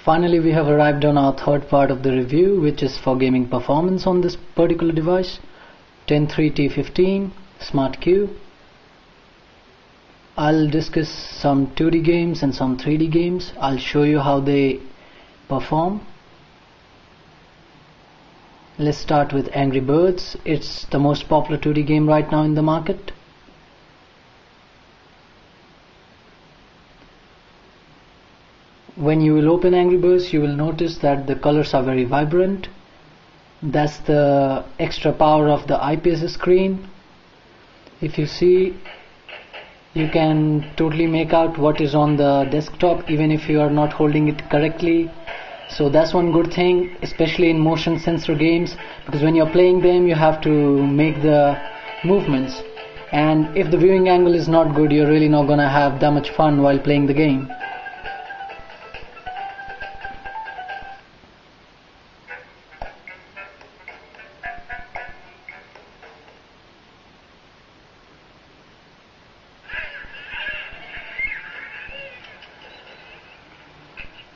Finally, we have arrived on our third part of the review, which is for gaming performance on this particular device, Ten3 T15 SmartQ. I'll discuss some 2D games and some 3D games. I'll show you how they perform. Let's start with Angry Birds. It's the most popular 2D game right now in the market. When you will open Angry Birds, you will notice that the colors are very vibrant. That's the extra power of the IPS screen. If you see, you can totally make out what is on the desktop even if you are not holding it correctly. So that's one good thing, especially in motion sensor games, because when you're playing them you have to make the movements, and if the viewing angle is not good, you're really not gonna have that much fun while playing the game.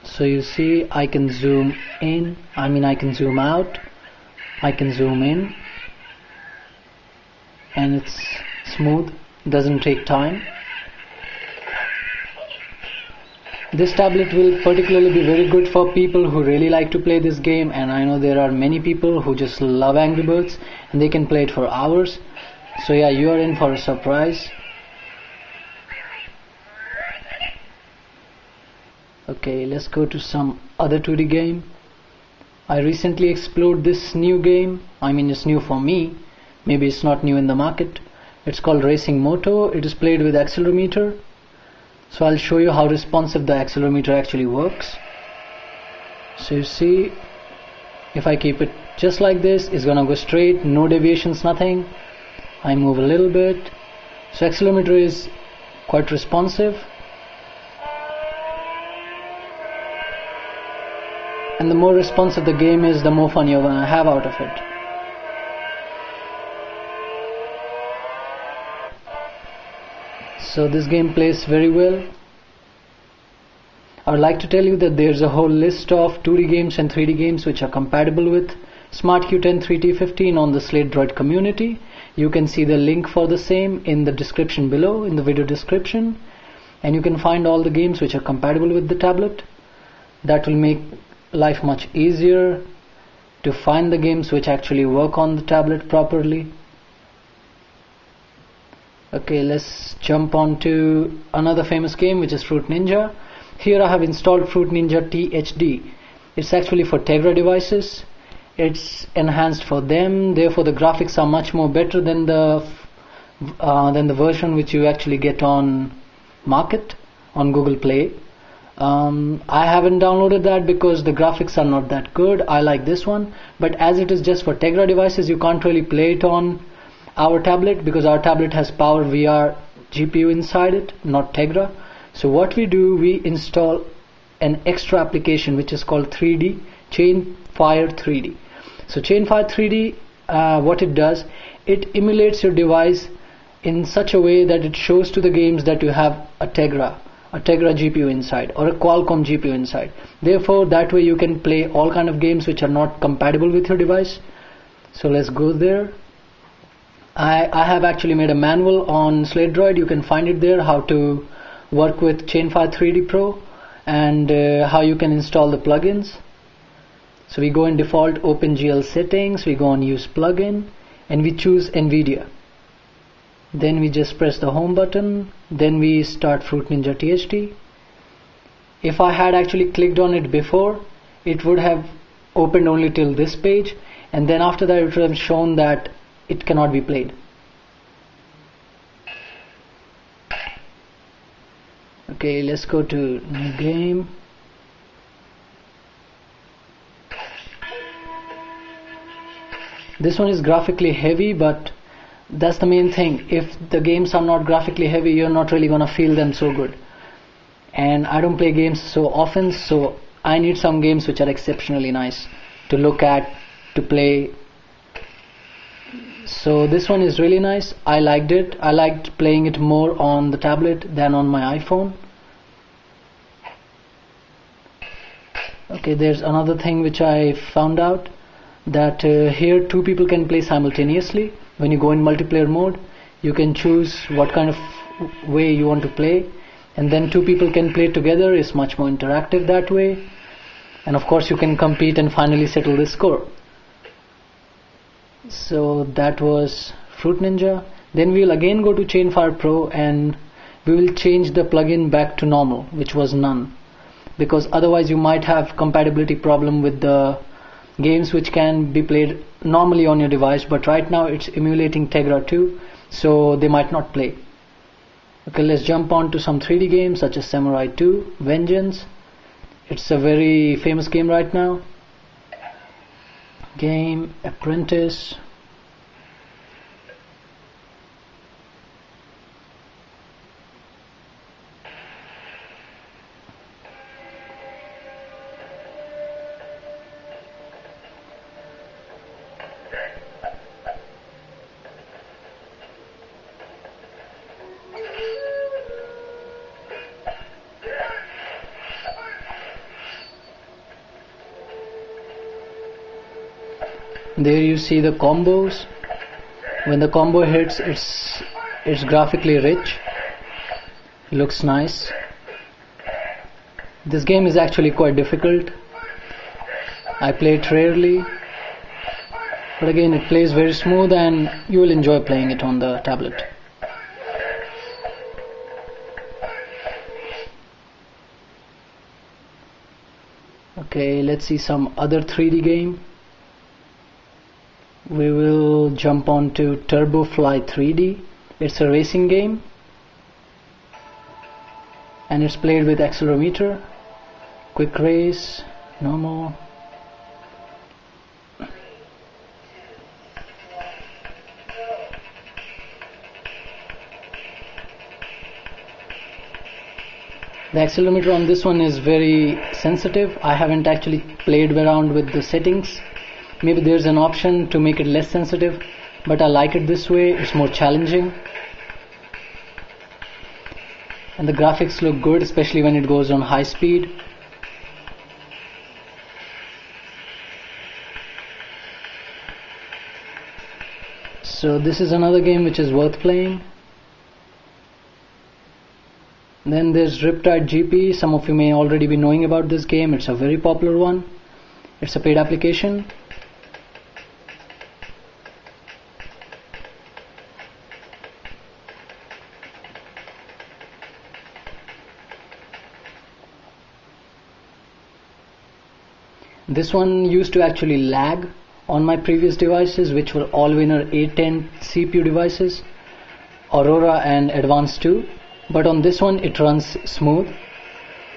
So you see, I can zoom in, I can zoom out, I can zoom in, and it's smooth, doesn't take time. This tablet will particularly be very good for people who really like to play this game, and I know there are many people who just love Angry Birds and they can play it for hours. So yeah, you are in for a surprise. Okay, let's go to some other 2D game. I recently explored this new game. It's new for me. Maybe it's not new in the market. It's called Racing Moto. It is played with accelerometer. So I'll show you how responsive the accelerometer actually works. So you see, if I keep it just like this, it's gonna go straight, no deviations, nothing. I move a little bit. So accelerometer is quite responsive. And the more responsive the game is, the more fun you're gonna have out of it. So this game plays very well. I would like to tell you that there's a whole list of 2D games and 3D games which are compatible with SmartQ Ten3 T15 on the Slatedroid community. You can see the link for the same in the description below, in the video description, and you can find all the games which are compatible with the tablet. That will make life much easier to find the games which actually work on the tablet properly. Okay, let's jump on to another famous game, which is Fruit Ninja. Here I have installed Fruit Ninja THD. It's actually for Tegra devices. It's enhanced for them, therefore the graphics are much more better than the version which you actually get on market on Google Play. I haven't downloaded that because the graphics are not that good. I like this one, but as it is just for Tegra devices, you can't really play it on our tablet because our tablet has Power VR GPU inside it, not Tegra. So what we do, we install an extra application which is called 3D Chainfire 3D. So Chainfire 3D, what it does, it emulates your device in such a way that it shows to the games that you have a Tegra GPU inside or a Qualcomm GPU inside. Therefore that way you can play all kind of games which are not compatible with your device. So let's go there. I have actually made a manual on Slatedroid. You can find it there, how to work with Chainfire 3D Pro and how you can install the plugins. So we go in default OpenGL settings, we go on use plugin, and we choose NVIDIA. Then we just press the home button, then we start Fruit Ninja THD. If I had actually clicked on it before, it would have opened only till this page, and then after that it would have shown that it cannot be played. Okay, let's go to new game. This one is graphically heavy, but that's the main thing. If the games are not graphically heavy, you're not really gonna feel them so good. And I don't play games so often, so I need some games which are exceptionally nice to look at, to play. So this one is really nice. I liked it. I liked playing it more on the tablet than on my iPhone. Okay, there's another thing which I found out, that here two people can play simultaneously. When you go in multiplayer mode, you can choose what kind of way you want to play, and then two people can play together. It's much more interactive that way, and of course you can compete and finally settle the score. So that was Fruit Ninja. Then we'll again go to Chainfire Pro and we will change the plugin back to normal, which was none, because otherwise you might have compatibility problem with the games which can be played normally on your device, but right now it's emulating Tegra 2, so they might not play. Okay, let's jump on to some 3D games such as Samurai 2, Vengeance. It's a very famous game right now. Game, Apprentice. There you see the combos. When the combo hits, it's graphically rich. It looks nice. This game is actually quite difficult. I play it rarely, but again it plays very smooth and you will enjoy playing it on the tablet. Okay, let's see some other 3D game. We will jump on to Turbo Fly 3D. It's a racing game and it's played with accelerometer. Quick race, normal. The accelerometer on this one is very sensitive. I haven't actually played around with the settings. Maybe there's an option to make it less sensitive, but I like it this way. It's more challenging and the graphics look good, especially when it goes on high speed. So this is another game which is worth playing. Then there's Riptide GP. Some of you may already be knowing about this game. It's a very popular one. It's a paid application. This one used to actually lag on my previous devices, which were Allwinner A10 CPU devices, Aurora and Advance 2, but on this one it runs smooth,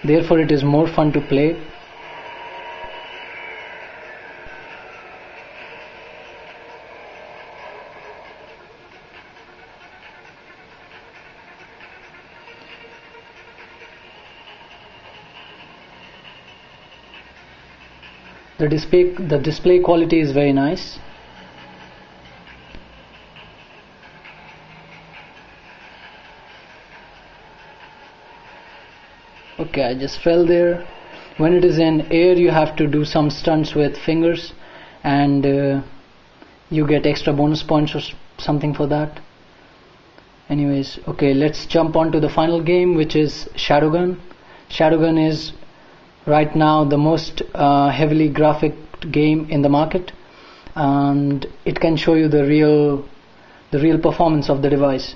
therefore it is more fun to play. The display quality is very nice. Okay, I just fell there. When it is in air, you have to do some stunts with fingers, and you get extra bonus points or something for that. Anyways, okay, let's jump on to the final game, which is Shadowgun. Shadowgun is right now the most heavily graphic game in the market, and it can show you the real performance of the device.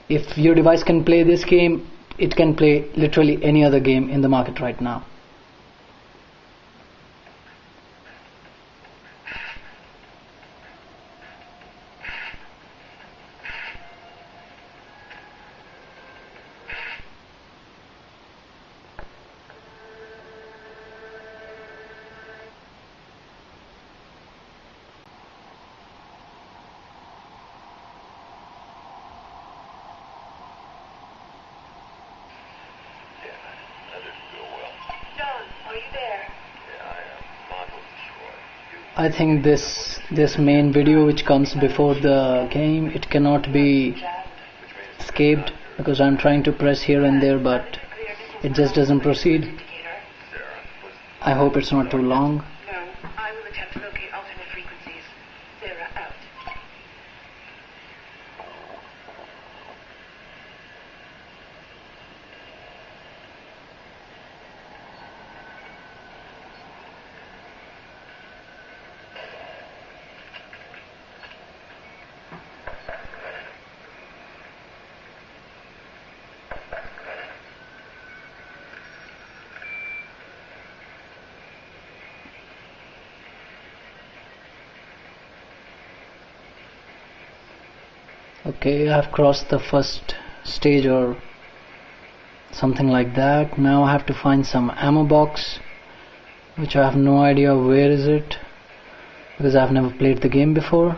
If your device can play this game, it can play literally any other game in the market right now. I think this main video which comes before the game, it cannot be escaped because I'm trying to press here and there, but it just doesn't proceed. I hope it's not too long. No, I will attempt to locate alternate frequencies. Sarah out. Okay, I've crossed the first stage or something like that. Now I have to find some ammo box, which I have no idea where is it, because I've never played the game before.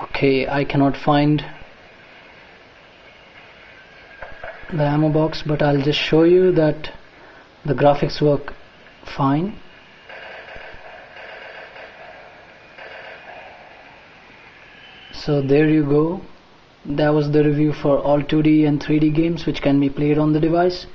Okay, I cannot find the ammo box, but I'll just show you that the graphics work fine. So there you go. That was the review for all 2D and 3D games which can be played on the device.